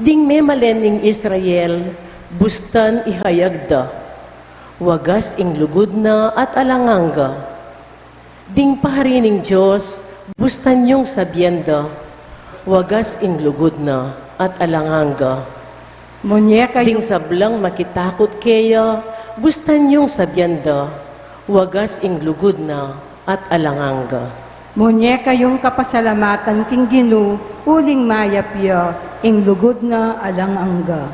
Ding memalening Israel, bustan ihayagda, wagas ing lugod na at alanganga. Ding paharining Diyos, bustan yung sabyenda, wagas ing lugod na at alanganga. Munyeka Ding yung sablang makitakot kaya, bustan yung sabyenda, wagas ing lugod na at alanganga. Munyeka yung kapasalamatan king Ginu, uling mayapya, ing lugod na alanganga.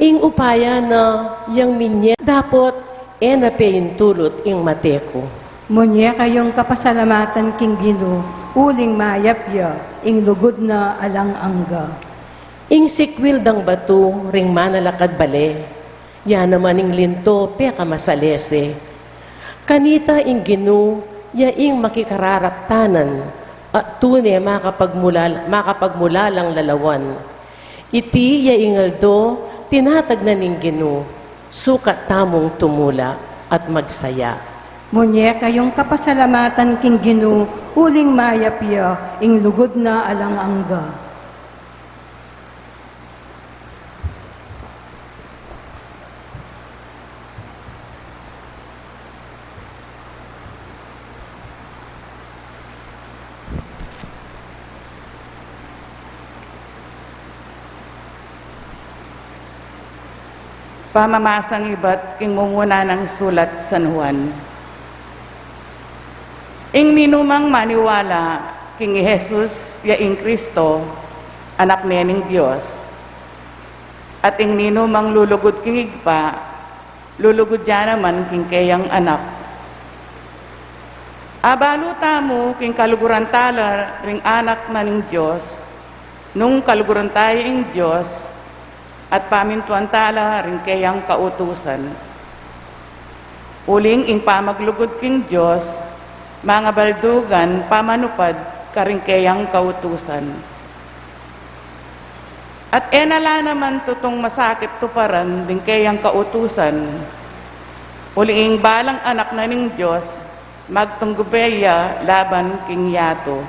Ing upaya na yang minye, dapot enapein tulot ing mateko. Munyeka yung kapasalamatan king Ginu, uling mayapya, ing lugod na alanganga. Ing sikwil dang batu, ring manalakad bale, ya naman ing linto, peka masalese. Kanita ing Ginu, ya ing makikararaptanan, at tunay makapagmula lang lalawan. Iti ya ingaldo, tinatag na ning Ginu, sukat tamong tumula at magsaya. Munyeka yung kapasalamatan king Ginu, uling mayapya, ing lugod na alanganga. Pamamasang iba't king mumuna ng sulat San Juan. Ing ninumang maniwala king Jesus ya ing Kristo, anak nening Diyos. At ing ninumang lulugod king igpa, lulugod ya naman king kayang anak. Abaluta mo king kaluguran tala ring anak na ning Diyos, nung kaluguran tayo ing Diyos, at pamintuan tala rin kayang kautusan. Uling ing pamaglugod king Diyos, mga baldugan pamanupad karing kayang kautusan. At enala naman tutong masakit tuparan din kayang kautusan. Uling ing balang anak na ning Diyos, magtunggubeya laban king yato.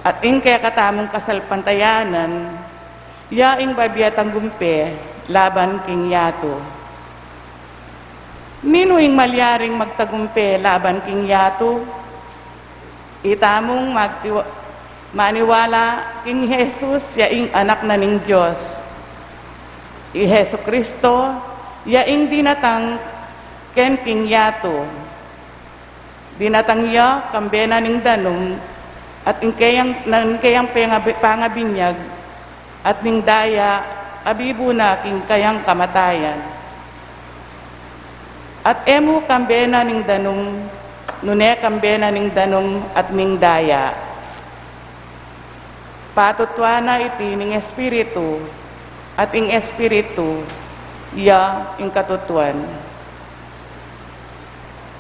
At ing kaya katamong kasalpantayanan, yaing babiyatang gumpe, laban king yato. Ninuing malyaring magtagumpe, laban king yato, itamong maniwala king Jesus, yaing anak na ning Diyos. I Heso Kristo, yaing dinatang ken king yato. Dinatang ya, kambena ning danum, at ing kayang pangabinyag, at ning daya, abibo na king kayang kamatayan. At emu kambena ning danum, nune kambena ning danum at ning daya. Patutwa na iti ning espiritu, at ing espiritu, ya ing katutuan.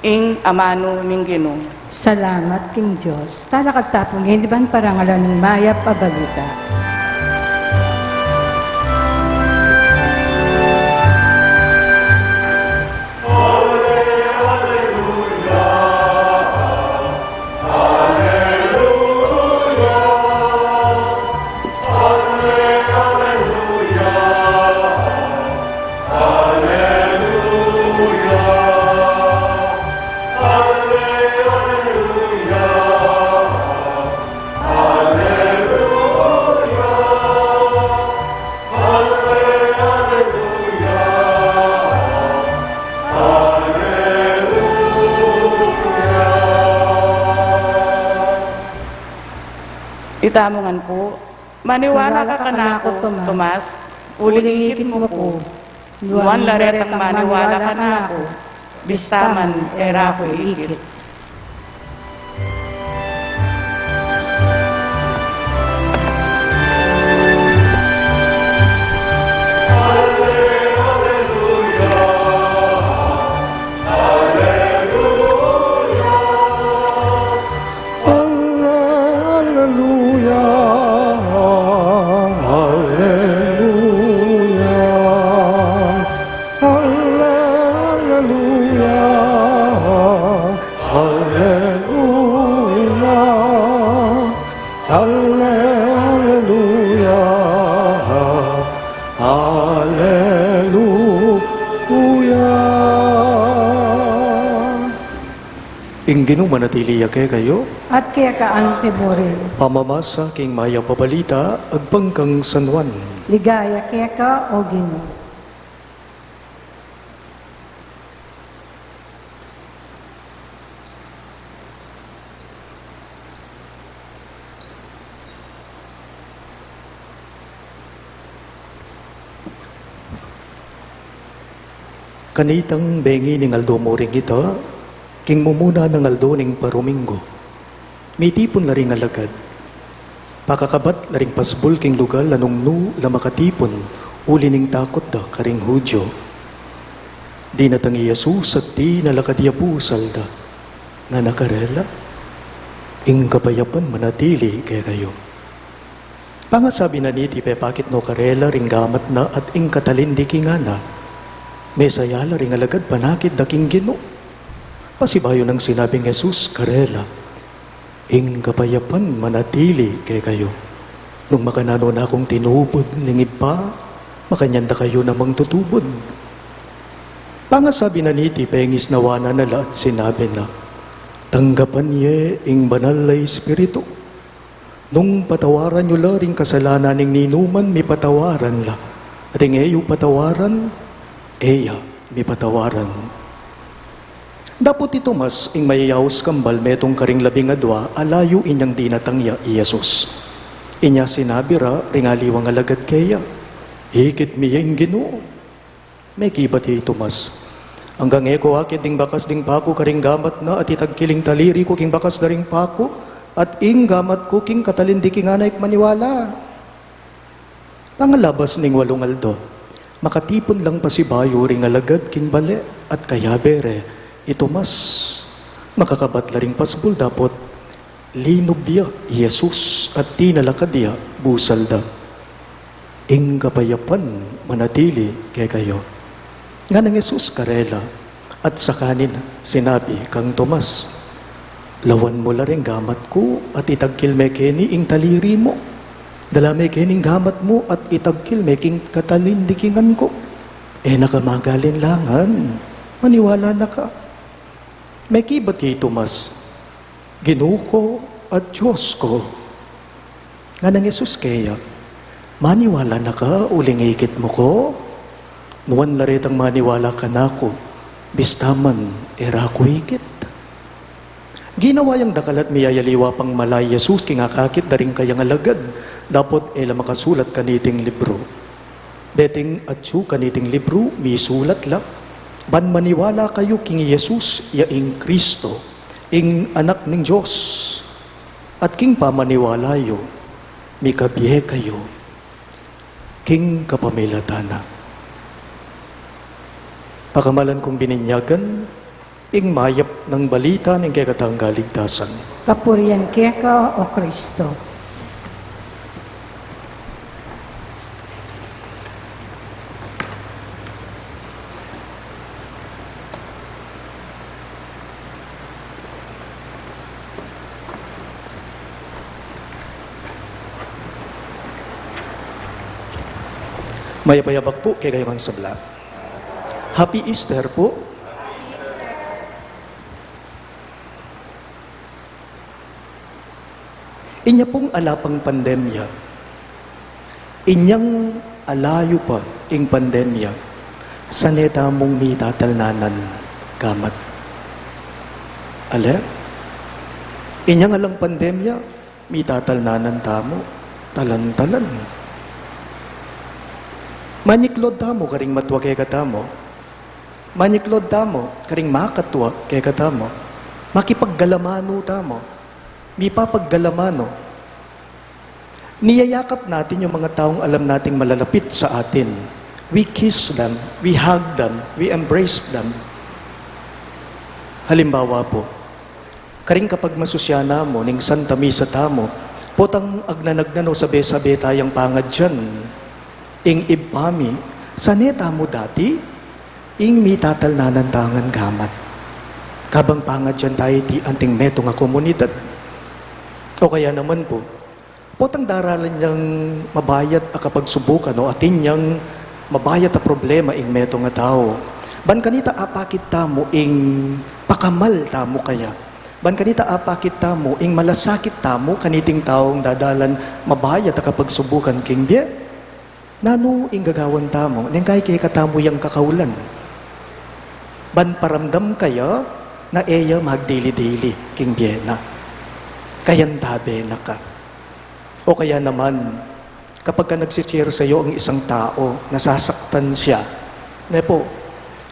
Ing amano ning Ginu. Salamat king Diyos. Talakad tapong hindi ban parangalan ng mayap abaluta. Itamongan po, maniwala ka kanako, Tomas, uling ikit mo ko. Nuan laretang maniwala kanako, bistaman era ko ikit. Hallelujah, Ginoong manatili kay kayo, at kaya kaante mo rin. pamamasa king maya pabalita, agpangkang San Juan. Ligaya kaya ka, O Ginoo. Kanitang bengi ning aldo mo ring ita, king mumuna ng aldo ning paruminggo. May tipon la ring alagad. Pakakabat la ring pasbol king lugal anong nu la makatipon, uli ning takot da karing Hudyo. Di natangi Yesus at di nalakadya pusal da, nga nakarela, ing kapayapan manatili kay kayo. Pangasabi na niti pepakit no karela ring gamat na at ing katalindi kingana, may sayala ring alagad panakit daking Ginoo. Pasibayo ng sinabing Jesus, karela, ing kapayapan manatili kay kayo. Nung makanano na akong tinubod ning ipa, makanyanda kayo namang tutubod. Pangasabi na niti pengis nawana nala at sinabi na, tanggapan ye ing banal na Espiritu. Nung patawaran nyo la ring kasalanan ning ninuman, mi patawaran la. At ing eyo patawaran, eya, mi patawaran. Dapot ito mas, ing mayayaos kambal metong karing labing adwa, alayo inyang dinatangya Iyesus. Inya sinabi ra, ringaliwang alagad kaya, higit miya ing Ginoo. May kibat ito mas. Hanggang eko akit ding bakas ding pako karing gamat na at itagkiling taliri ko king bakas na ring pako at ing gamat ko king katalindi king anay maniwala. Pangalabas ning walong aldo, makatipon lang pasibayo ring alagad king bale at kaya bere, ito mas makakabat la ring pasbul dapot linubya Yesus at tinalakadya busal da. Ing kapayapan manatili kay kayo. Nga ng Jesus karela at sa kanin sinabi kang Tomas, lawan mo la ring gamat ko at itagkil me keni ing taliri mo. Dala me kening gamat mo at itagkil me king katalindikingan ko. Nakamagaling langan, maniwala na ka. May kibat kay Tomas, Ginoo ko at Diyos ko. Nga ng Jesus kaya, maniwala na ka, uling ikit mo ko. Nuwan laretang maniwala ka na ako, bistaman, era ko higit. Ginawa yung dakalat miyayaliwa pang malay Yesus, kingakakit daring kayang alagad, dapot makasulat kaniting libro. Beting atsu kaniting libro, misulat la, ban maniwala kayo king Yesus, yaing Kristo, ing anak ng Diyos, at king pamaniwala yo, mikabihe kayo, king kapamilatana. Pakamalan kong bininyagan, ing mayap ng balita ng kekatanggaligtasan. Kapurian kaya ka, O Kristo. Mayapayabak po kay kayong sabla. Happy Easter po. Inya pong alapang pandemya. Inyang alayo pa ing pandemya. Saneta mong mitatalnanan kamat. Ale? Inyang alang pandemya, mitatalnanan tamo, talan-talan. Maniklod tamo, karing matwa kay katamo. Maniklod tamo, karing makatwa kay katamo. Makipaggalamano tamo. Mipapaggalamano. Niyayakap natin yung mga taong alam nating malalapit sa atin. We kiss them, we hug them, we embrace them. Halimbawa po, karing kapag masusyana mo, ning Santa Misa tamo, potang agnanagnano sabi-sabi tayang pangad dyan, ing ibpami, saneta mo dati, ing mitatalnanan tangan gamat. Kabang pangad dyan tayo di anting meto nga komunidad. O kaya naman po, potang daralan niyang mabayat a kapag subukan o atin niyang mabayat a problema ing meto nga tao. Ban kanita apakit tamo ing pakamal tamo kaya. Ban kanita apakit tamo, ing malasakit tamo, kaniting taong dadalan mabayat at kapag subukan king biya. Nano ing gagawan tamo, nang kay katamo yung kakaulan. Ban paramdam kaya na eya magdili-dili king biya na. Kayan tabe na ka. O kaya naman, kapag ka nagsishare sa iyo ang isang tao, nasasaktan siya. Nepo,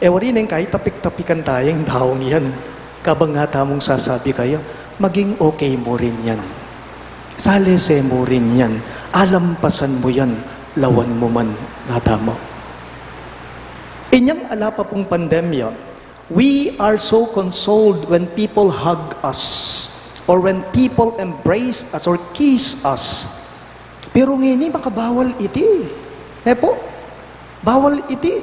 wari nang kahit tapik-tapikan tayong taong yan. Kabang nga tamong sasabi kayo, maging okay mo rin yan. Salese mo rin yan. Alampasan mo yan. Lawan mo man nga tamo. Inyang ala pa pong pandemya, we are so consoled when people hug us or when people embrace us or kiss us. Pero ngini makabawal iti. Epo, bawal iti.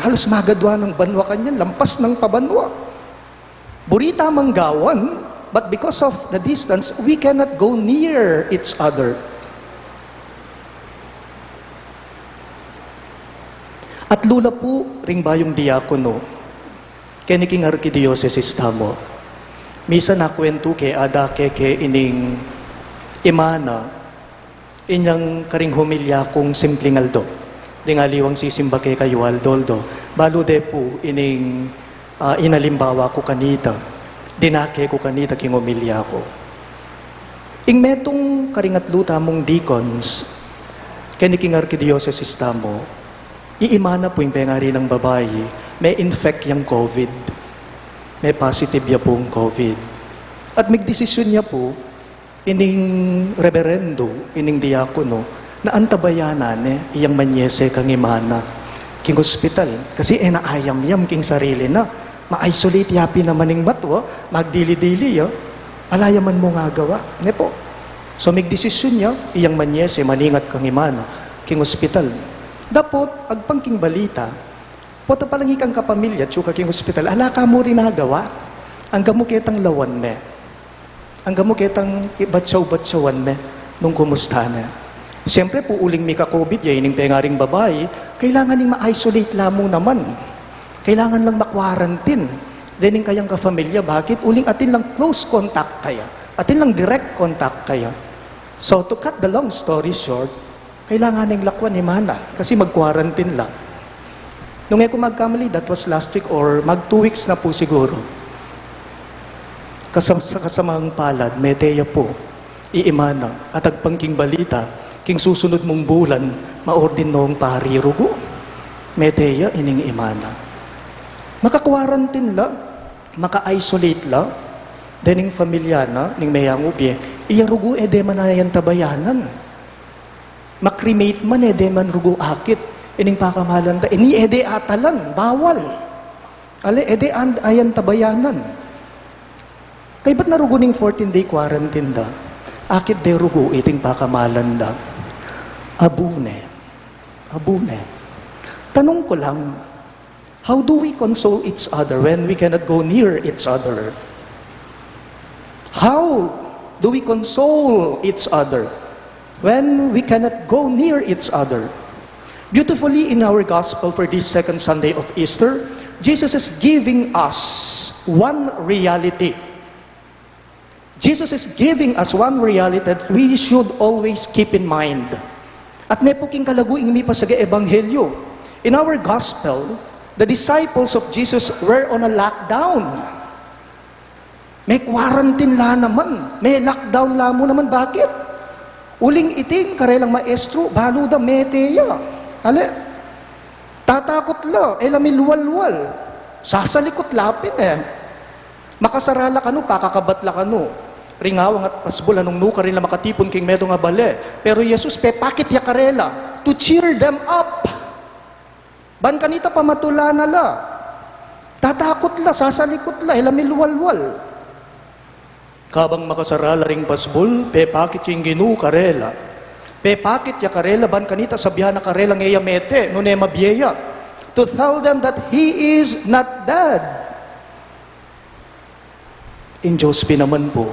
Halos magadwa ng banwa kanyan, lampas ng pabanwa. Burita manggawan, but because of the distance, we cannot go near each other. At lula po ring bayong diakono, keniking arkidiyosesis tamo. Misa na kwento ke ada ke ining imana, inyang karing humilya kong simpleng aldo. Dingaliwang sisimba ke kayo aldoldo. Balo de po ining inalimbawa ko kanita. Dinake ko kanita king humilya ko. Ing metong karingatluta mong deacons, keniking arkidiyosesis tamo, iimana po yung pengari ng babae, may infect yung COVID. May positive ya pong COVID. At magdesisyon niya po, ining reverendo, ining diakono, na antabayanan iyang manyese kang imana, king hospital. Kasi naayam-yam king sarili na. Ma-isolate yapi naman ng matwa, magdili-dili ya, alayaman mo nga gawa. Ne po. So magdesisyon niya, iyang manyese, maningat kang imana, king hospital. Dapot, agpangking balita, poto palang ikang kapamilya, tsuka king hospital, alaka mo rin nagawa. Ang gamuketang lawan me. Ang gamuketang ibatsaw-batsawan me, nung kumusta na. Siyempre po, uling may ka-COVID, yayining pengaring babae, kailangan ning ma-isolate lamang naman. Kailangan lang ma-quarantine. Dening kayang ka-familia, bakit? Uling atin lang close contact kaya. Atin lang direct contact kaya. So, to cut the long story short, kailangan ng lakwan ni Mana kasi mag-quarantine lang. Nung ako magkamali, that was last week or mag 2 weeks na po siguro. Sa kasamang palad, meteya po, iimana, at agpangking balita, king susunod mong bulan, maordin noong parirugo. Meteya, ining imana. Maka-quarantine la, maka-isolate la, dening familyana, ning mayang ubye, iyarugo ede manayan tabayanan. Makremate man ede man rugo akit, ining pakamalan ta, ini ede atalan, bawal. Ale, ede ayan tabayanan. Kay ba't narugo ning 14-day quarantine da? Akit de rugo iting pakamalan da. Abune. Tanong ko lang, how do we console each other when we cannot go near each other? How do we console each other when we cannot go near each other? Beautifully in our gospel for this second Sunday of Easter, Jesus is giving us one reality. Jesus is giving us one reality that we should always keep in mind. At nepuking kalaguing mi pa sa ebanghelyo. In our gospel, the disciples of Jesus were on a lockdown. May quarantine la naman. May lockdown la mo naman. Bakit? Uling iting karelang maestro, balo da meteya. Ale, tatakot la, milwalwal. Sasalikot lapin Makasarala ka no, pakakabat la ka no. Ringawang at pasbol, anong nuka rin na makatipon king medo nga bale. Pero Jesus, pepakit ya karela to cheer them up. Ban kanita pamatula na la. Tatakot la, sasalikot la, milwalwal. Kabang makasarala ring pasbol, pepakit yung ginu karela. Pepakit ya karela, ban kanita sabihan na karela ngaya mete, no ne mabyeya. To tell them that He is not dead. In Diyos naman po,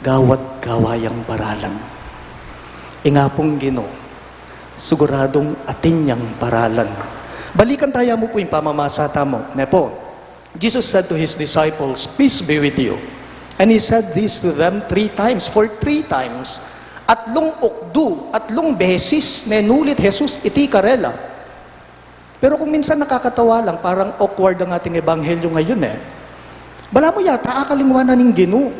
gawat gawayang paralan. Ingapong Gino, siguradong atin niyang paralan. Balikan tayo mo po yung pamamasa mo. Nepo, Jesus said to his disciples, "Peace be with you." And he said this to them 3 times. For 3 times, atlong okdu, atlong beses, nenulit Jesus iti karela. Pero kung minsan nakakatawa lang, parang awkward ang ating ebanghelyo ngayon eh. Bala mo yata, akalingwanan ng Ginoo,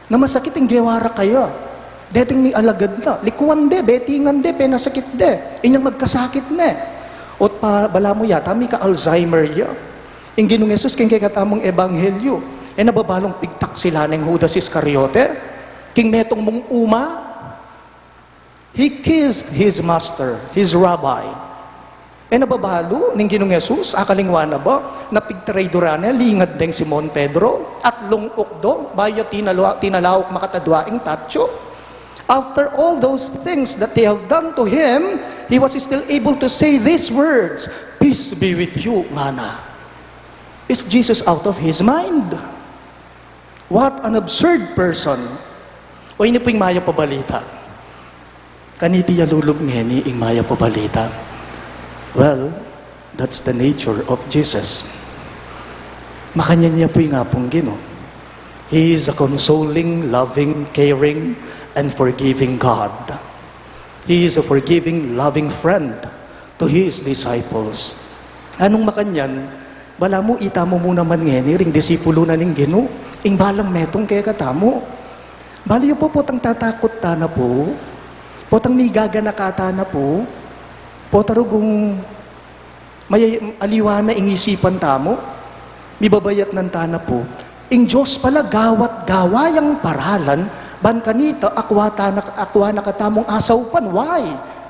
na masakit ang gewara kaya. Dating may alagad na, likuan de, betingan de, penasakit de, inyang magkasakit na. O bala mo yata, may ka-Alzheimer ya. Ang Ginoong Yesus, king katamong ebanghelyo, nababalong pigtak sila ng Judas Iscariote, king metong mong uma, he kissed his master, his rabbi. Nababalo ng Ginoong Yesus, akalingwana ba, na pigtraidorana, lingad deng Simon Pedro, at lungok bayo tinalawak makatadwaing tatyo. After all those things that they have done to him, he was still able to say these words, "Peace be with you, ngana." Is Jesus out of his mind? What an absurd person. O ini po yung maya pabalita. Kaniti yalulog ngeni ing maya pabalita. Well, that's the nature of Jesus. Makanya niya po yung apong Ginoo. He is a consoling, loving, caring, and forgiving God. He is a forgiving, loving friend to His disciples. Anong makanyan? Bala mo, ita mo muna man ngeni, ring disipulo na ning Ginoo. Ing balang metong kaya katamo. Bali po potang tatakot ta na po. Potang may gaganakata na po. Potarugong may aliwana ing isipan tamo. May babayat ng tana po. Ing Diyos pala gawat gawayang paralan, ban kanita akwa na katamong asawpan. Why?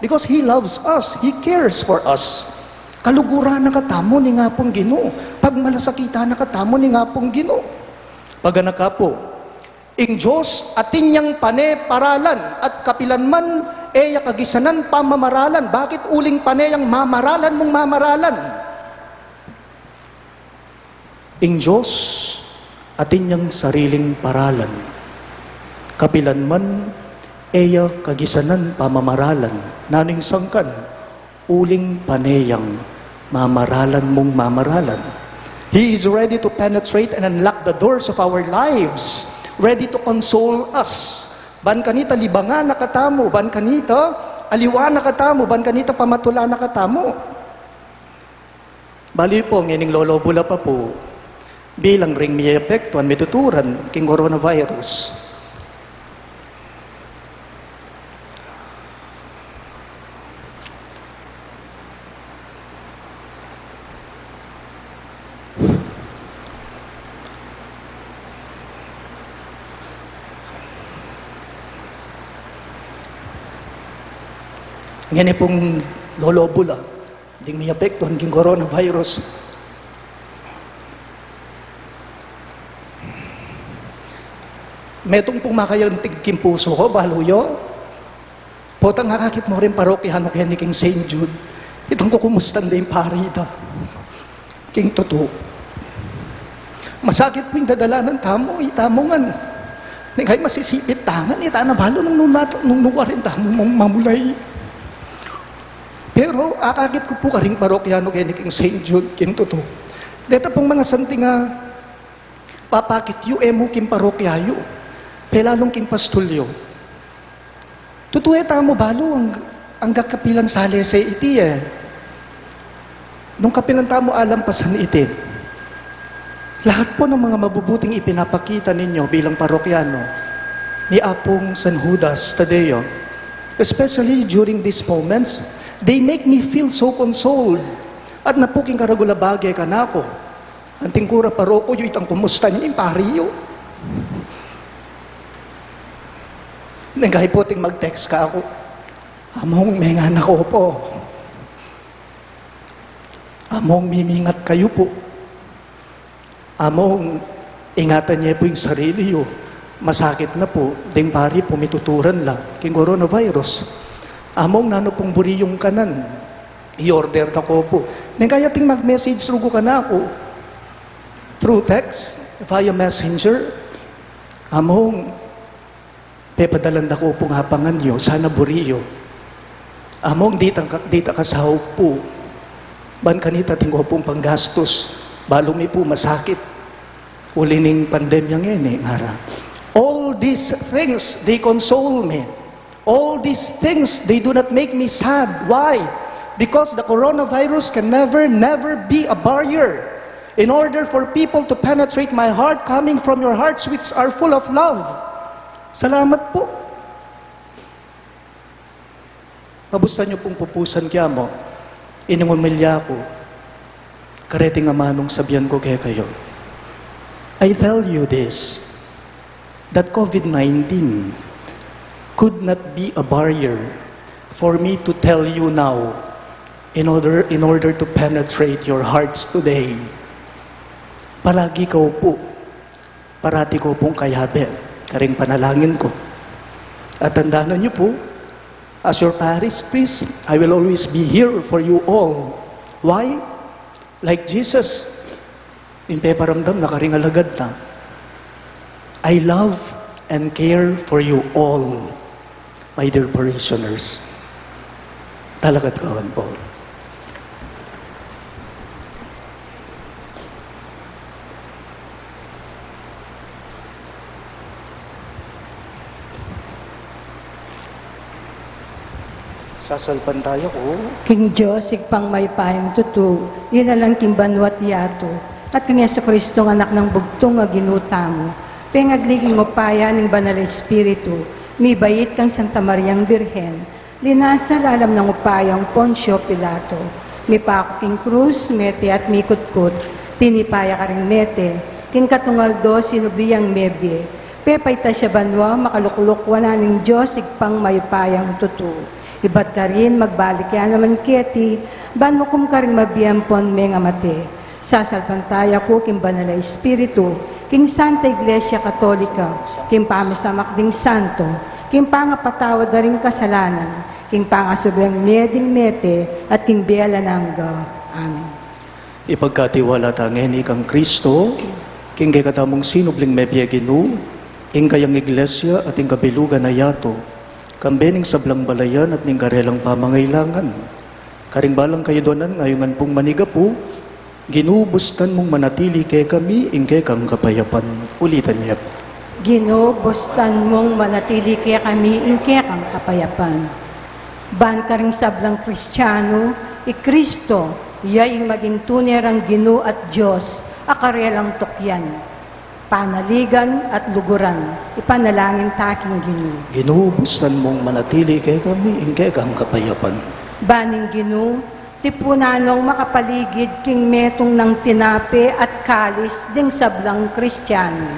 Because He loves us. He cares for us. Kaluguran na katamo ni nga pong Ginoo. Pag malasakita na katamo ni nga pong Ginoo. Pag anakapo, ing Diyos atin niyang pane-paralan at kapilanman eya kagisanan pamamaralan. Bakit uling paneyang mamaralan mong mamaralan? Ing Diyos atin niyang sariling paralan. Kapilanman eya kagisanan pamamaralan. Naning sangkan, uling paneyang mamaralan mong mamaralan. He is ready to penetrate and unlock the doors of our lives. Ready to console us. Ban kanita libangan na katamo, ban kanita aliwan na katamo, ban kanita pamatula na katamo. Bali po, ngining lolo bula pa po, bilang ring may epektuan, may tuturan, king coronavirus. Ngayon pong lolobula, hindi may apekto hanggang coronavirus. Metong pong makayantig kimpuso ko, baluyo. Potang nakakit mo rin parokyahan o kaya ni King St. Jude. Itong kukumustan na yung parida. King Tutu. Masakit po yung dadala ng tamo, itamongan. Ngay masisipit tangan, itana balo nung nuwarin tamo mamulay. Pero akakit ko po karing parokyano kaya ni King St. Jude, King Tutu. Dito pong mga santi nga papakit yu emo king parokyayo. Pelalong king pastulyo. Tutuwe tamo balo ang kapilan sale sa iti eh. Nung kapilan tamo alampasan iti. Lahat po ng mga mabubuting ipinapakita ninyo bilang parokyano ni Apong San Judas Tadeo, especially during these moments, they make me feel so consoled. At napuking karagula bagay ka na ako. Anting kura paroko yu itang kumusta niya yung pariyo. Nagay po ting mag-text ka ako. Among may anak ko po. Among mimingat kayo po. Among ingatan niya po yung sarili yo. Masakit na po. Ding pari po mituturan lang. King coronavirus. Among nano pong buriyong kanan, i-order na ko po. Nang kaya ting mag-message rugo ka na ako. Through text, via messenger. Among, pepadalan na ko pong hapangan nyo, sana buriyo. Among, dita kasahaw po. Ban kanita tingko pong panggastos, Balo mi po masakit. Uli ning pandemya ngayon ngara. All these things, they console me. All these things, they do not make me sad. Why? Because the coronavirus can never be a barrier in order for people to penetrate my heart coming from your hearts which are full of love. Salamat po. Mabusta niyo pong pupusan kaya mo. Inungumilya ko. Karete nga manong sabihan ko kaya kayo. I tell you this, that COVID-19 could not be a barrier for me to tell you now in order to penetrate your hearts today. Palagi ko po, parati ko pong kayabe, karing panalangin ko. At tandaan niyo po, as your parish priest, I will always be here for you all. Why? Like Jesus, in peparamdam na karing alagad na, I love and care for you all, my dear parishioners. Talagat kawan po. Sasalpan tayo ko. King Diyos, igpang may payang tutu, yun na lang king banwat yato, at king Yesu Kristo ng anak ng bugtong nga ginuta mo, pengagliging mo paya ng banal espiritu, mi bayit kang Santa Mariang Birhen, linasal alam ng upayang Poncio Pilato, mi pako king krus, mete at mikutkut, tinipaya ka ring mete, king katungaldo sinubliyang mebye, pepay ta siya banwa, makalukulok wala ng Diyos, igpang may payang tutu. Ibat ka rin, magbalik yan naman keti, ban mo kum ka rin mabiyampon may nga mate. Sasalpantaya ko, kim banal na espiritu, king Santa Iglesia Katolika, kim pamisamak ding santo, kim pangapatawad na rin kasalanan, king pangasubyang meding mete, at king biela nangga. Amen. Ipagkatiwala tangin ikang Kristo, king kay katamong sinubling mebiyaginu, ing kayang iglesia at ing kabilugan na yato, kambening sablang balayan at ning karelang pamangailangan. Karing balang kayo donan ngayongan pong maniga po, ginubustan mong manatili kay kami, ingke kang kapayapan. Ulitan niya po. Ginubustan mong manatili kay kami, ingke kang kapayapan. Ban ka ring sablang Kristiyano, Kristo, yaing maging tunerang Ginoo at Diyos, akarelang tukyan. Panaligan at luguran, ipanalangin taking Ginoo. Ginubustan mong manatili kay kami, ingke kang kapayapan. Baning Ginoo, tipunanong makapaligid king metong ng tinape at kalis ding sablang Kristiyano.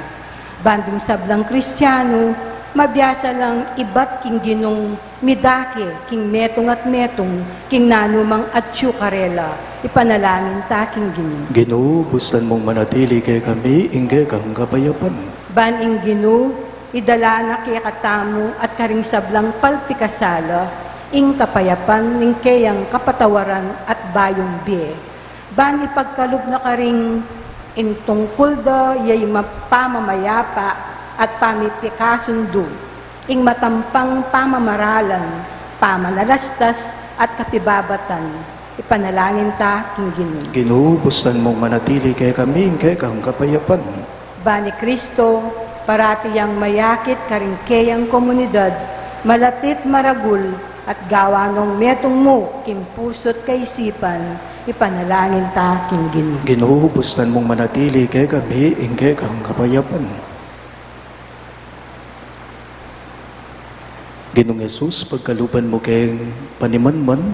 Banding sablang Kristiyano, mabiyasa lang ibat king Ginong midake, king metong at metong, king nanumang at syukarela, ipanalangin taking Ginoo. Ginubustan mong manatili kay kami, ingke kang kapayapan. Baning Ginoo, idala na kay katamo at karing sablang palpikasala, ing kapayapan ning kayang kapatawaran at bayong biye. Ban ipagkalub na karing intungkol da yay pamamayapa at pamipikasundo, ing matampang pamamaralan, pamanalastas at kapibabatan, ipanalangin ta king Ginoo. Ginubustan mong manatili kay kami, ingke kang kapayapan. Bani Kristo, parati yang mayakit karingkeyang komunidad, malatit maragul, at gawa nung metong mo, king pusot kaisipan, ipanalangin ta king Ginoo. Ginubustan mong manatili kay kami, ingke kang kapayapan. Ginong Jesus, pagkaluban mo kay panimanman,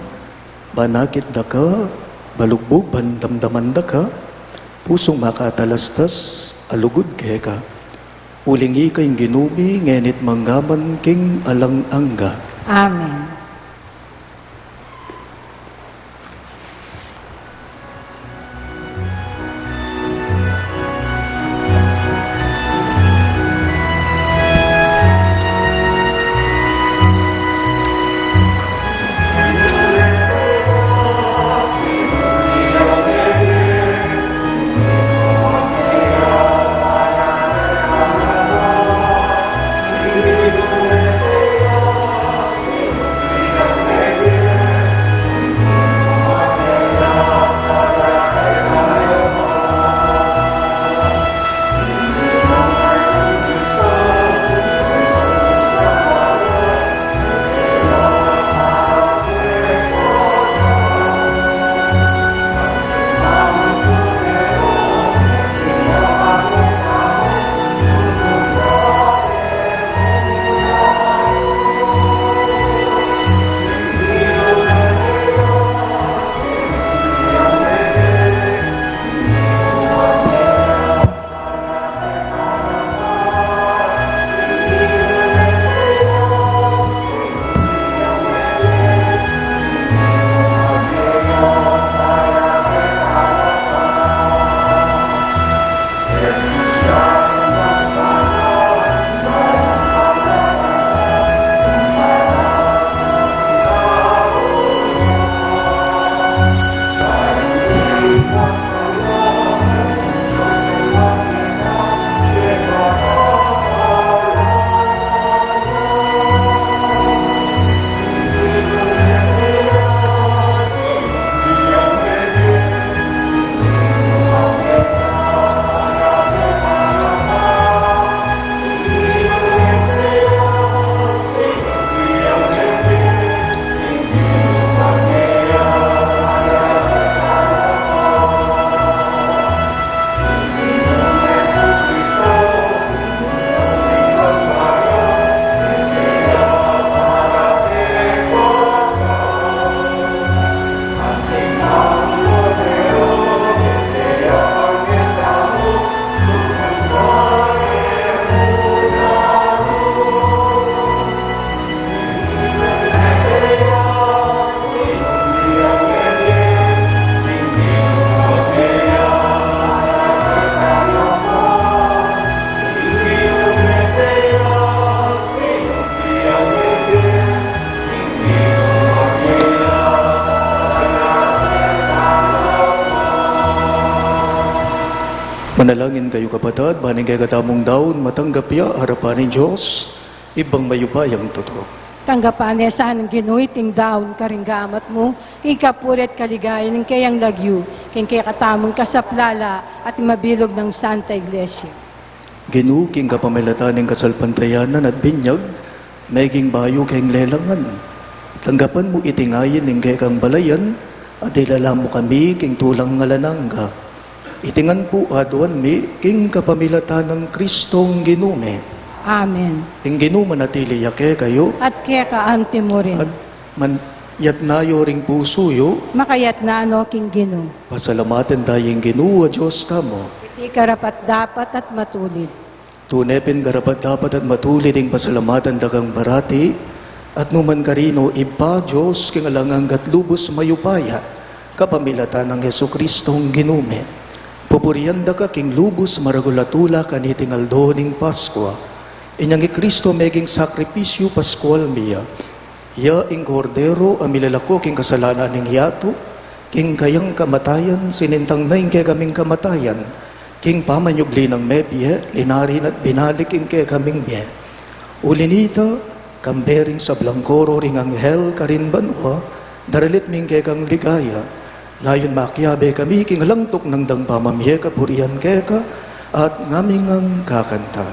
banakit da ka, balugbog, bandamdaman da ka, pusong makatalastas, alugod kay ka. Ulingi kayong ginubi, ngenit manggaman king alang-angga. Amen. Manalangin kayo kapatid, baning kay katamong daon, matanggap ya, harapan ng Diyos, ibang mayubayang totoo. Tanggapan niya saan ang ginuiting daon karinggamat mo, kay kapulit kaligayan ng kayang lagyu, kay katamong kasaplala at mabilog ng Santa Iglesia. Ginuking kapamilatan ng kasalpantayanan at binyag, maging bayo kayong lelangan. Tanggapan mo itingayin ng kay kang balayan, at ilala mo kami king tulang ngalanangga. Itingan po aduan mi king kapamilatan ng Kristong ginume. Amen. Ing ginuman natili yake kayo, At kaya kaante mo rin, at man yat nayo ring pusuyo, makayat na ano king gino. pasalamatin tayong ginuwa Diyos tamo. Iti karapat dapat at matulid. Tunepin karapat dapat at matulid ing pasalamatan dagang barati, at numan karino iba Diyos king alanganggat lubos mayupaya, kapamilatan ng Yesu Kristong ginume. Pupurianda ka king lubos maragulatula kaniting aldoning Paskwa. Inyang Kristo meging sakripisyo Paskual miya. Ya ing kordero amilalako king kasalanan ning yato, king kayang kamatayan sinintang na ing kay kaming kamatayan, king pamanyugli ng mebye, linarin at binalik ing kay kaming biye. Ulinita, kambering sa blangkoro ring anghel karin banwa, daralit ming kay kang ligaya, layon makyabe kami king langtok ng dang pamamye kapurian keka, at ngaming ang kakanta.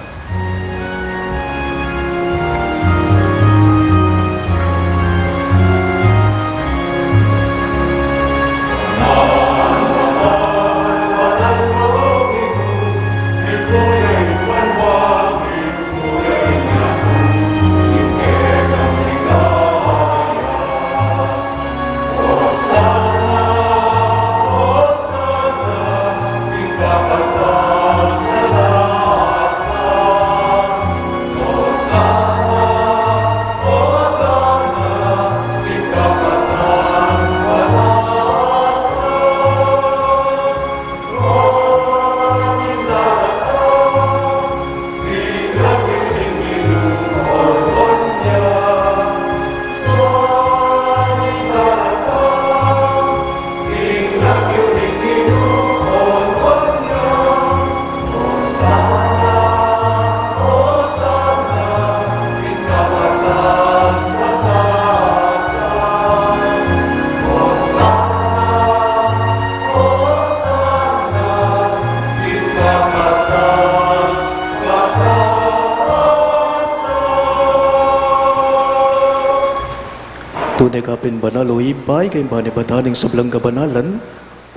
Tunay kapin banal o ibay kay banibataning sablang kabanalan,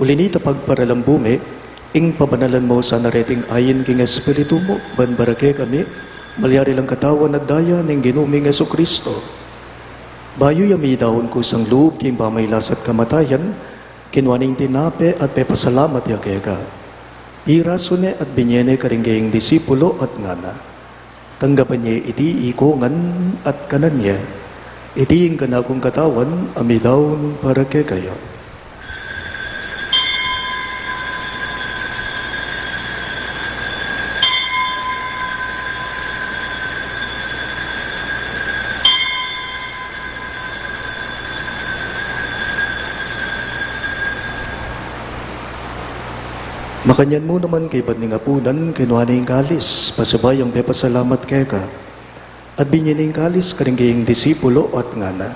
ulinita pagparalambume, ing pabanalan mo sa nareting ayin king Espiritu mo, banbarake kami, malyari lang katawan at daya ng ginuming Yesu Kristo. Bayo yami daon ko sang loob king pamaylas at kamatayan, kinwaning tinape at pepasalamat yakeka. Pirasone at binyene karinggaying disipulo at ngana. Tanggapan niya iti ikongan at kanan niya. Itiing kanakong katawan, amidaon para kay kayo. Makanyan mo naman kay Badning Apunan, kinuhaning kalis, pasabayang pepasalamat kay ka. At binyaning kalis karinggaying disipulo at ngana.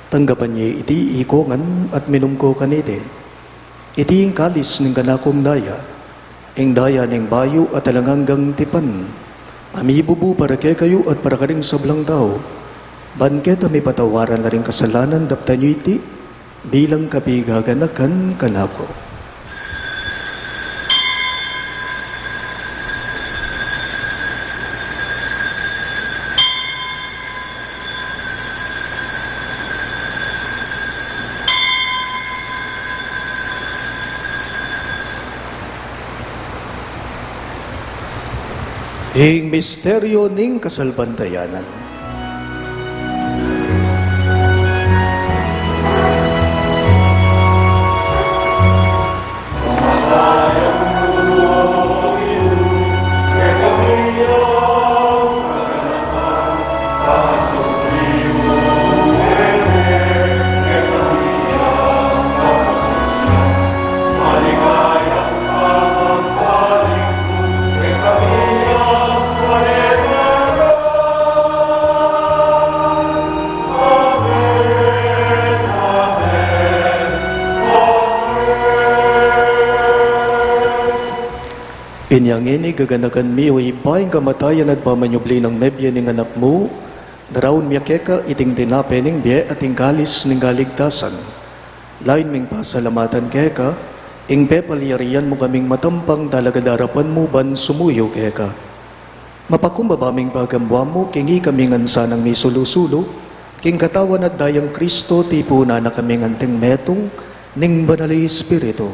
Tanggapan niya iti ikongan at minumko kanite. Iti yung kalis ng kanakong daya, ing daya ng bayo at alanganggang tipan. Amibubu para kay kayo at para karing sablang tao. Banket may patawaran na rin kasalanan dapta niyo iti, bilang kapigaganakan kanako. Ing misteryo ning kasalbantayanan. Pinyangin gaganakan mi o ipaing kamatayan at pamanyubli ng mebya ning anak mo, daraon miya keka iting tinape ning biye at ingkalis ning galigtasan. Lain ming pasalamatan keka, ing pepalyarian mo kaming matampang talaga darapan mo ban sumuyo keka. Mapakumbabaming pagamwa mo, kingi kaming ansa ng may sulusulo, king katawan at dayang Kristo, tipo na kaming anteng metong, ning banali Espiritu.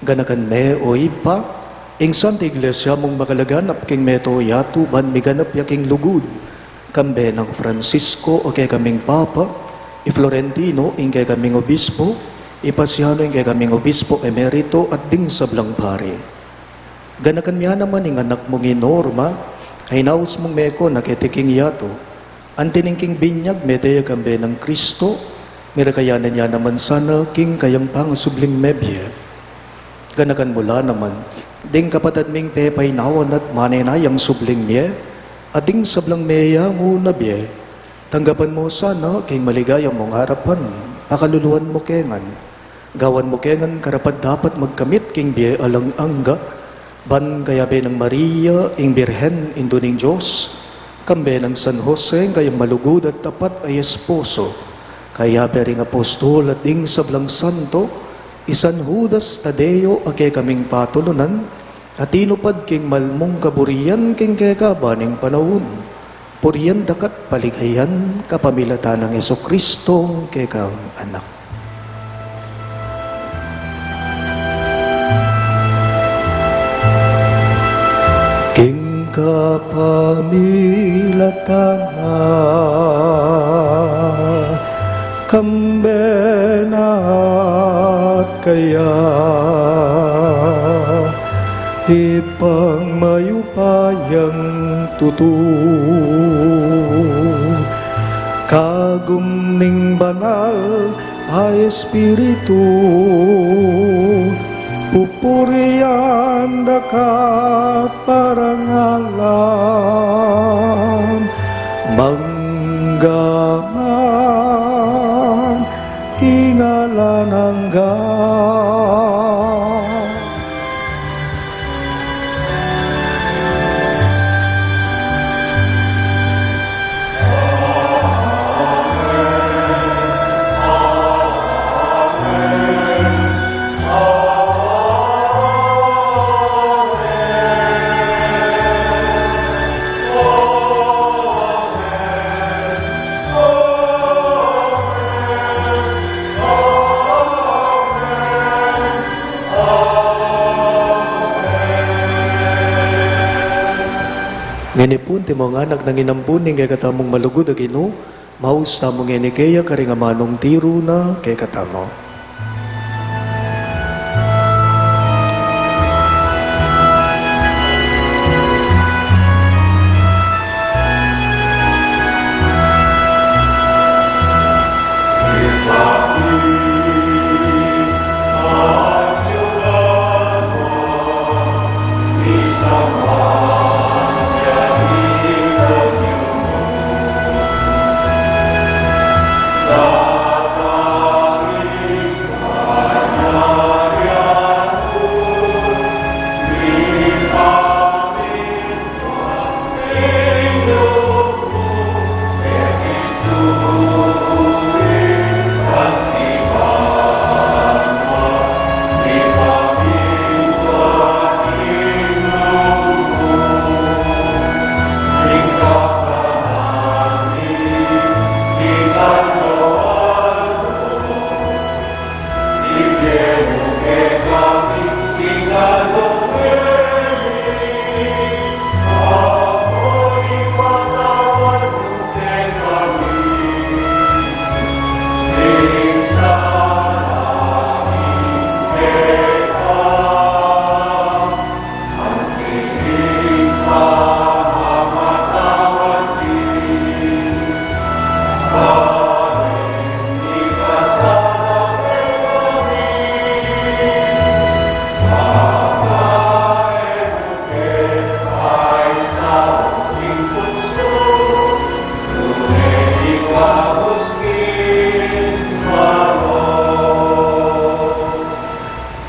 Ganakan me o ipa, ing Santa Iglesia mong makalaganap king meto yatu ban miganap yaking lugud, kambe ng Francisco o kay kaming Papa, i Florentino ing kay kaming Obispo, ipasiano ing kay kaming Obispo Emerito at ding sablang pare. Ganakan miya naman ing anak mong inorma, ay naus mong meko nakitiking yato, antiningking binyag medaya kambe ng Kristo, mirakayanan niya naman sana king kayang pangasubling mebye. Ganakan mula naman, ding kapatid ming pepay nawan at manenayang subling niya, at ding sablang meya nguna biye, tanggapan mo sana king maligayang mong harapan, pakaluluan mo kengan, gawan mo kengan karapat dapat magkamit king biye alang angga, ban kaya be ng Maria, ing Birhen, induning Diyos, kambe ng San Jose, kayang malugod at tapat ay esposo, kaya be ring apostol at ding sablang santo, Isan Judas Tadeo ake kaming patulunan, at inupad king malmong kaburian king kekabaning panahon. Puriyan dakat paligayan kapamilatan ng Jesucristo kekang anak. King kapamilatan kambenat kaya ipang mayupayang tutu kagumning banal ay espiritu pupurian dakat parangalan manggaman kingalan hanggang. Nginipun ti mga anak nang inampuning kay katamong malugod ag ino, maus tamong inikeya karingamanong tiro na kay katamo.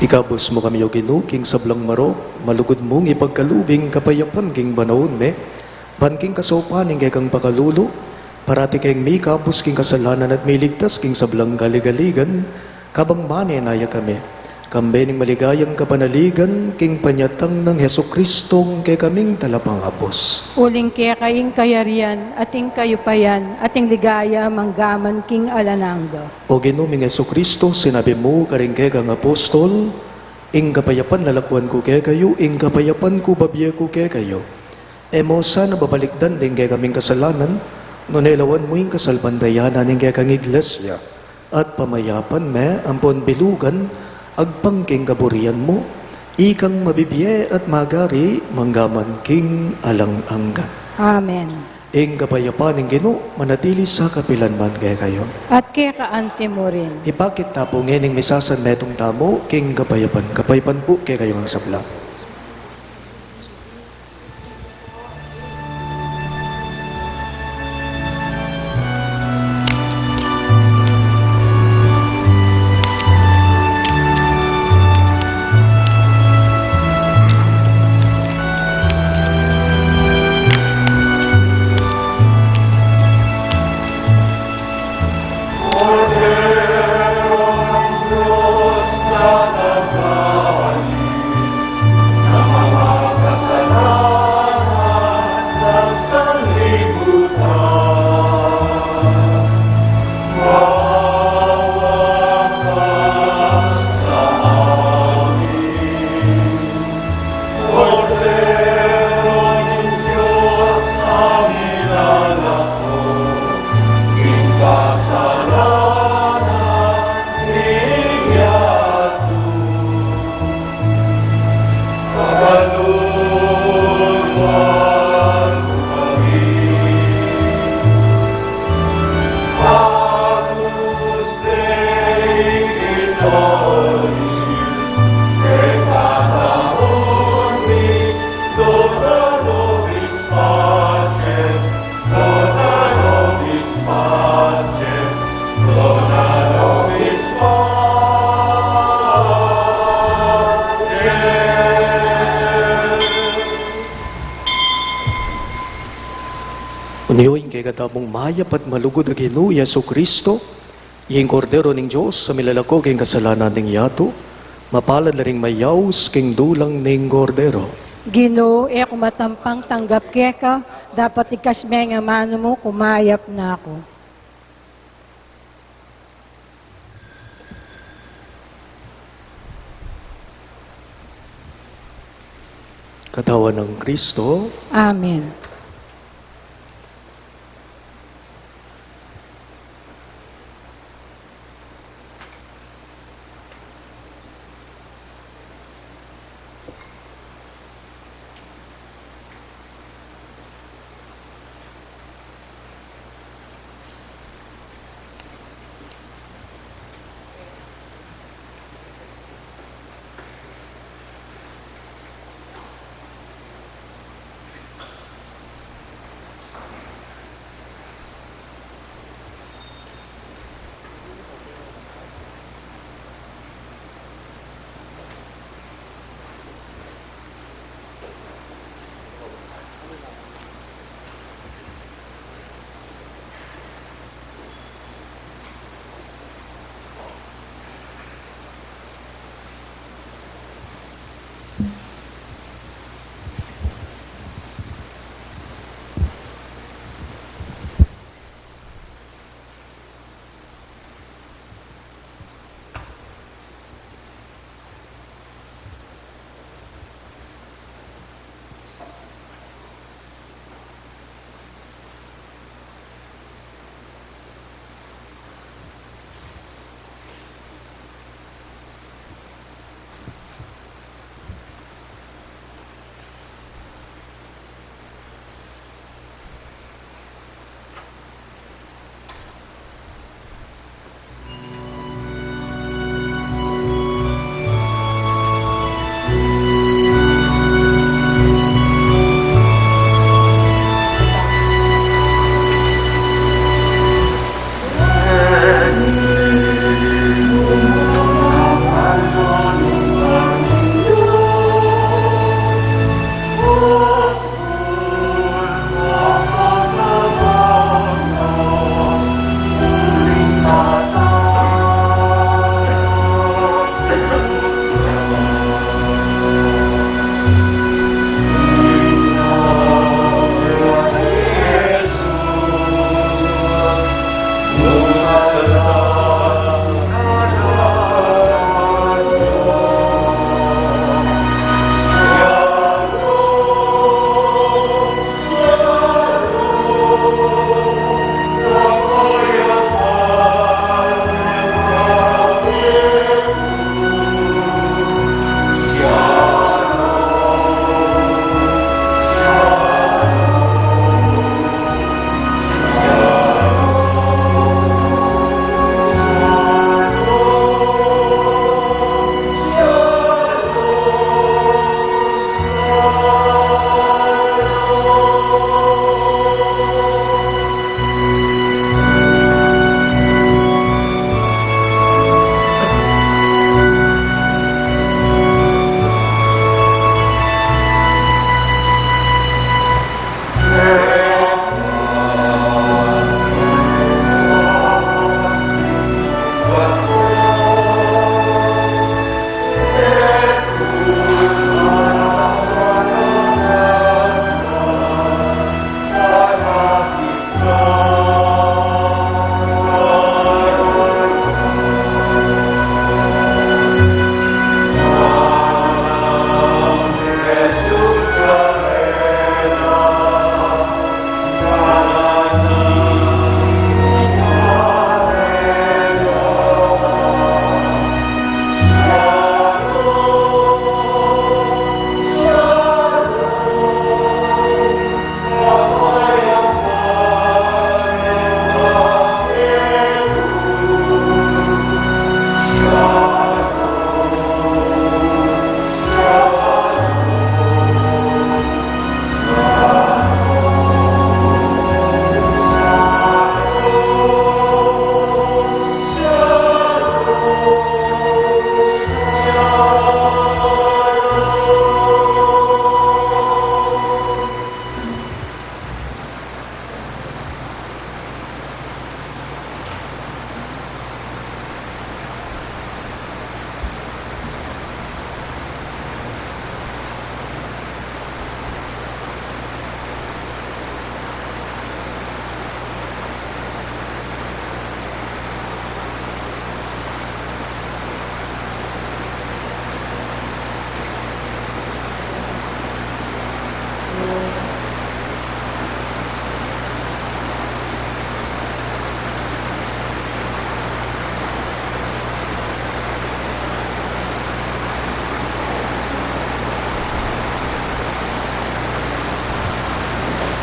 Ikabos mo kami o Ginoo king sablang maro, malugod mong ipagkalubing kapayapan king banawon me, banking kasaupaning kay kang pakalulo, parati kayong may kabos king kasalanan at may ligtas king sablang galigaligan, kabang mani naya kami. Kambening maligayang kapanaligan, king panyatang ng Heso Kristong kay kaming talapang apos. Uling kaya kaying kayarian, ating kayupayan, ating ligaya, manggaman king alananga. O ginuming Heso Kristo, sinabi mo karing kay kang apostol, ing kapayapan lalakuan ko kay kayo, ing kapayapan ko babiya ko kay kayo. E mo sana babalikdan din kay kaming kasalanan, nunelawan mo yung kasalbandayanan ng kay kang iglesia, at pamayapan me, ampon bilugan, agpangking kaburian mo, ikang mabibiye at magari, manggaman king alang-angga. Amen. Ing kapayapan ng Ginoo, manatili sa kapilanman kay kayo. At kaya kaante mo rin. Ipakit tapo ngening misasan metong tamo, king kapayapan po kay kayo ang sabla. Uniyoin kay katamong mayap at malugod na Ginoo Yesu Kristo, iyeng kordero ning Diyos sa milalako king kasalanan ning yato, mapalad na ring mayaws king dulang ning kordero. Ginoo, e kumatampang tanggap kaya ka, dapat ikasme nga mano mo, kumayap na ako. Katawan ng Kristo, Amen.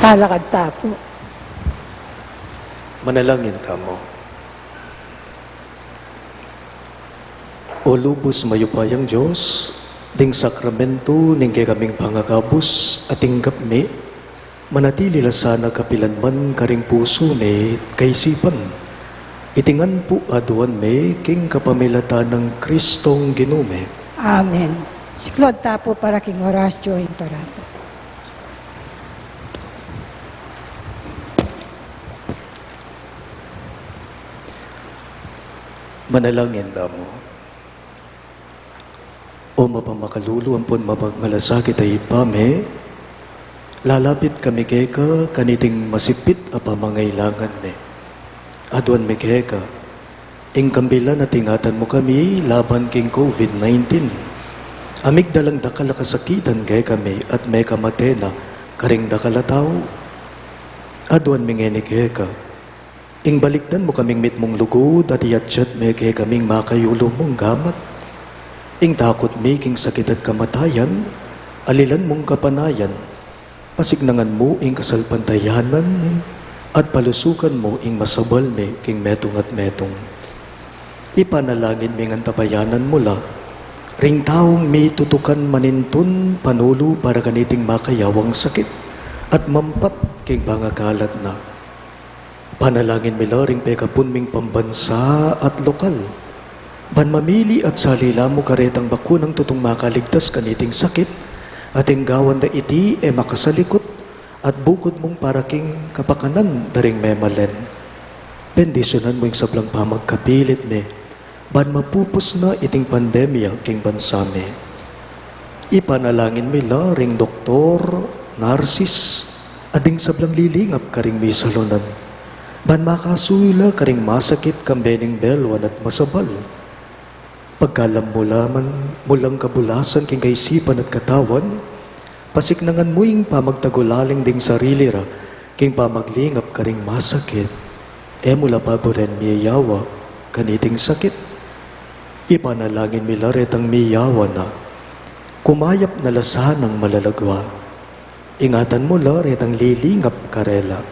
Talakad tapo. Manalangin tamo. O lubos mayupayang Diyos, ding sakramento ning kaming pangakabus at tinggap me, manatili la sana kapilanman karing puso me kaisipan. Itingan po aduan me king kapamilatan ng Kristong ginume. Amen. Siklod tapo para king Horacio Imperator. Manalangin damo. O mapamakalulu ampun mapagmalasakit ay ipame, lalapit kami keka kaniting masipit a pamangailangan me. Aduan me keka, ing kambilan at ingatan mo kami laban king COVID-19. Amig dalang dakala kasakitan kay kami at may kamatena karing dakala tao. Aduan me ngeni keka, ing balikdan mo kaming mitmong lugod at iatsyat me kay kaming makayulo mong gamat. Ing takot making sakit at kamatayan, alilan mong kapanayan, pasignangan mo ing kasalpantayanan, at palusukan mo ing masabal me king metong at metong. Ipanalangin mi ngan tapayanan mula, ring taong may tutukan manintun panulo para kaniting makayawang sakit, at mampat king pangakalat na. Panalangin mi ring pekapun ming pambansa at lokal, ban mamili at salila mo karetang bakunang tutong makaligtas kaniting sakit, at gawan da iti makasalikot, at bukod mong para king kapakanan daring memalen. Bendisyonan mo yung sablang pamagkapilit me, ban mapupos na iting pandemya king bansa me. Ipanalangin mi ring doktor, narsis, ading sablang lilingap karing may salunan, ban makasula karing masakit kambening belwan at masabal. Pagkalam mo laman mulang kabulasan king kaisipan at katawan, pasignangan mo yung pamagtagulaling ding sarili ra, king pamaglingap karing masakit, mula paboren miyawa, kaniting sakit. Ipanalangin mi laretang miyawa na, kumayap na lasanang malalagwa, ingatan mo laretang lilingap karela.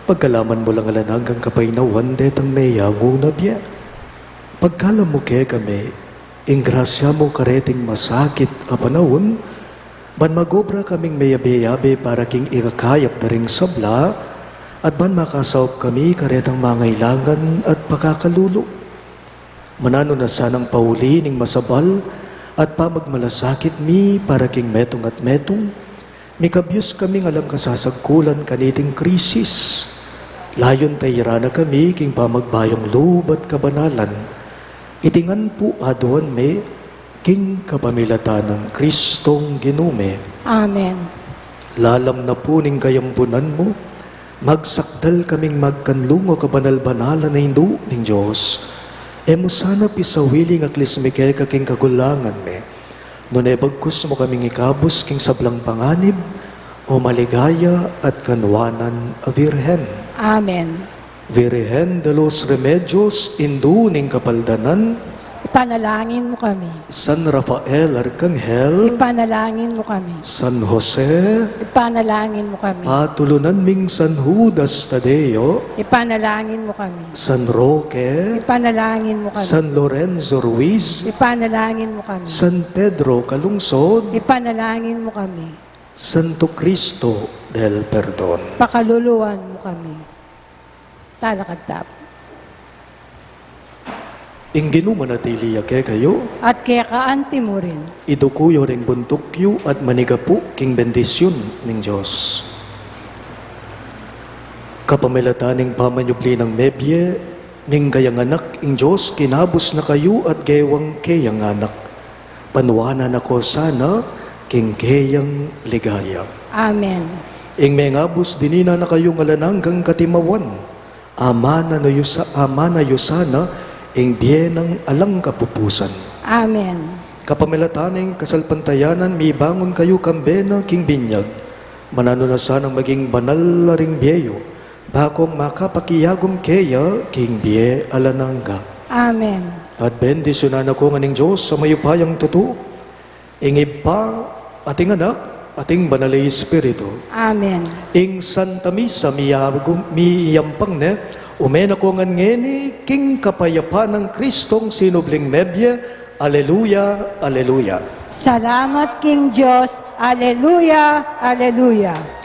Pagkalaman mo lang alanang kapainawan detang miyago na biya. Pagkalam mo kaya kami, ingrasya mo kareting masakit a panahon, ban magobra kaming mayabe-yabe para king ikakayap na ring sabla, at ban makasawap kami karetang mangailangan at pakakalulo. Manano na sanang pauli ning masabal, at pamagmalasakit mi para king metong at metong, mikabyos kaming alang kasasagkulan kaniting krisis. Layon tayira na kami king pamagbayong loob at kabanalan, itingan po aduan me, king kapamilatan ng Kristong ginume. Amen. Lalam na po ning kayampunan mo, magsakdal kaming magkanlungo kabanal-banalan na hindu ning Diyos. Mo sana pisawiling aklis Miguel kaking kagulangan me, nunay bagkus mo kaming ikabos king sablang panganib, o maligaya at kanwanan a Virhen. Amen. Virgen de los Remedios, indu ning kapaldanan, Ipanalangin mo kami. San Rafael Arcangel, Ipanalangin mo kami. San Jose, Ipanalangin mo kami. patulunan ming San Judas Tadeo, Ipanalangin mo kami. San Roque, Ipanalangin mo kami. San Lorenzo Ruiz, Ipanalangin mo kami. San Pedro Calungsod, Ipanalangin mo kami. Santo Cristo del Perdon. Pakaluluwan mo kami. Talakad tapo. Ingginu manatili yake kayo, At kaya kaanti mo rin. idukuyo ring buntukyo at manigapu king bendisyon ning Diyos. Kapamilataning pamanyubli ng mebye, ning kayang anak ing Diyos, kinabos na kayo at gewang kayang anak. Panuwanan ako sana, king kayang ligaya. Amen. Ing mengabos dinina na kayong alananggang katimawan, ama na yusana, ing biyenang alang kapupusan. Amen. Kapamilataning kasalpantayanan, mibangon kayo kambena king binyag, manano na sanang maging banal na ring biyeyo, bakong makapakiyagom keya king biye alanangga. Amen. At bendisyonan ako nga ning Diyos sa mayupayang tuto, ingib pa ating anak, ating banalay Espiritu. Amen. Ing Santa Misa miyampang ne, umena ko ngan ngeni, king kapayapaan ng Kristong sinubling nebye. Aleluya, aleluya. Salamat King Diyos. Aleluya, aleluya.